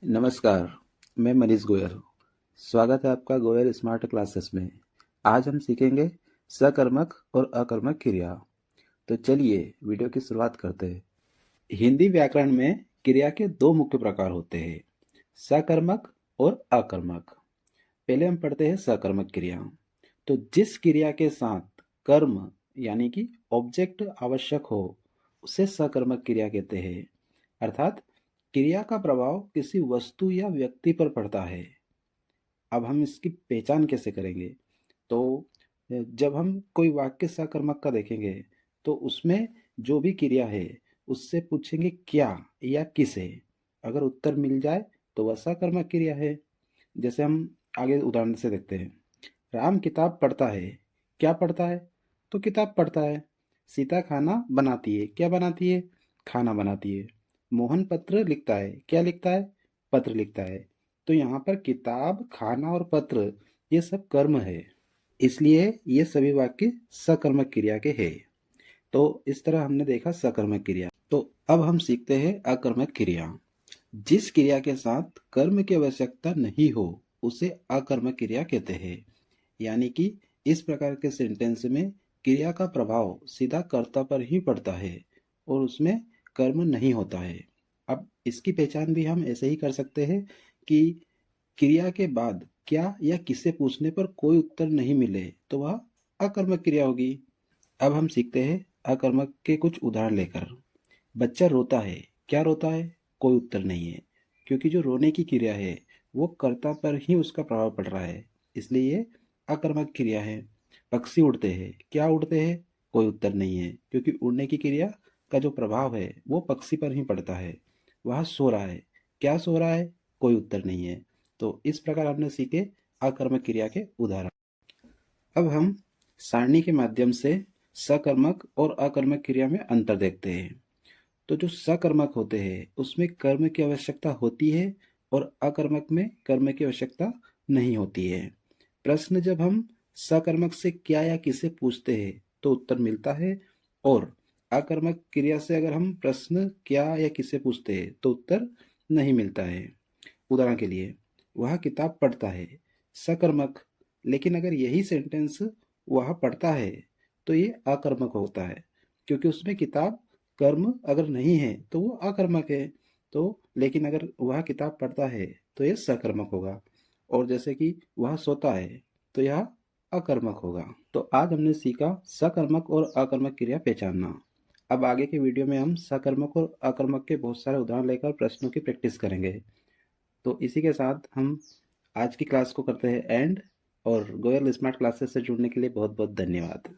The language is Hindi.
नमस्कार, मैं मनीष गोयल। स्वागत है आपका गोयल स्मार्ट क्लासेस में। आज हम सीखेंगे सकर्मक और अकर्मक क्रिया। तो चलिए वीडियो की शुरुआत करते हैं। हिंदी व्याकरण में क्रिया के दो मुख्य प्रकार होते हैं, सकर्मक और अकर्मक। पहले हम पढ़ते हैं सकर्मक क्रिया। तो जिस क्रिया के साथ कर्म यानी कि ऑब्जेक्ट आवश्यक हो उसे सकर्मक क्रिया कहते हैं। अर्थात क्रिया का प्रभाव किसी वस्तु या व्यक्ति पर पड़ता है। अब हम इसकी पहचान कैसे करेंगे? तो जब हम कोई वाक्य सकर्मक का देखेंगे तो उसमें जो भी क्रिया है उससे पूछेंगे क्या या किसे। अगर उत्तर मिल जाए तो वह सकर्मक क्रिया है। जैसे हम आगे उदाहरण से देखते हैं। राम किताब पढ़ता है। क्या पढ़ता है? तो किताब पढ़ता है। सीता खाना बनाती है। क्या बनाती है? खाना बनाती है। मोहन पत्र लिखता है। क्या लिखता है? पत्र लिखता है। तो यहाँ पर किताब, खाना और पत्र ये सब कर्म है, इसलिए ये सभी वाक्य सकर्मक क्रिया के हैं। तो इस तरह हमने देखा सकर्मक क्रिया। तो अब हम सीखते हैं अकर्मक क्रिया। जिस क्रिया के साथ कर्म की आवश्यकता नहीं हो उसे अकर्मक क्रिया कहते हैं। यानी कि इस प्रकार के सेंटेंस में क्रिया का प्रभाव सीधा कर्ता पर ही पड़ता है और उसमें कर्म नहीं होता है। अब इसकी पहचान भी हम ऐसे ही कर सकते हैं कि क्रिया के बाद क्या या किसे पूछने पर कोई उत्तर नहीं मिले तो वह अकर्मक क्रिया होगी। अब हम सीखते हैं अकर्मक के कुछ उदाहरण लेकर। बच्चा रोता है। क्या रोता है? कोई उत्तर नहीं है, क्योंकि जो रोने की क्रिया है वो कर्ता पर ही उसका प्रभाव पड़ रहा है, इसलिए ये अकर्मक क्रिया है। पक्षी उड़ते हैं। क्या उड़ते हैं? कोई उत्तर नहीं है, क्योंकि उड़ने की क्रिया का जो प्रभाव है वो पक्षी पर ही पड़ता है। वह सो रहा है। क्या सो रहा है? कोई उत्तर नहीं है। तो इस प्रकार हमने सीखे अकर्मक क्रिया के उदाहरण। अब हम सारणी के माध्यम से सकर्मक और अकर्मक क्रिया में अंतर देखते हैं। तो जो सकर्मक होते हैं उसमें कर्म की आवश्यकता होती है और अकर्मक में कर्म की आवश्यकता नहीं होती है। प्रश्न जब हम सकर्मक से क्या या किसे पूछते हैं तो उत्तर मिलता है, और अकर्मक क्रिया से अगर हम प्रश्न क्या या किसे पूछते हैं तो उत्तर नहीं मिलता है। उदाहरण के लिए, वह किताब पढ़ता है, सकर्मक। लेकिन अगर यही सेंटेंस वह पढ़ता है तो ये अकर्मक होता है, क्योंकि उसमें किताब कर्म अगर नहीं है तो वो अकर्मक है। तो लेकिन अगर वह किताब पढ़ता है तो ये सकर्मक होगा। और जैसे कि वह सोता है तो यह अकर्मक होगा। तो आज हमने सीखा सकर्मक और अकर्मक क्रिया पहचानना। अब आगे के वीडियो में हम सकर्मक और अकर्मक के बहुत सारे उदाहरण लेकर प्रश्नों की प्रैक्टिस करेंगे। तो इसी के साथ हम आज की क्लास को करते हैं एंड। और गोयल स्मार्ट क्लासेस से जुड़ने के लिए बहुत बहुत धन्यवाद।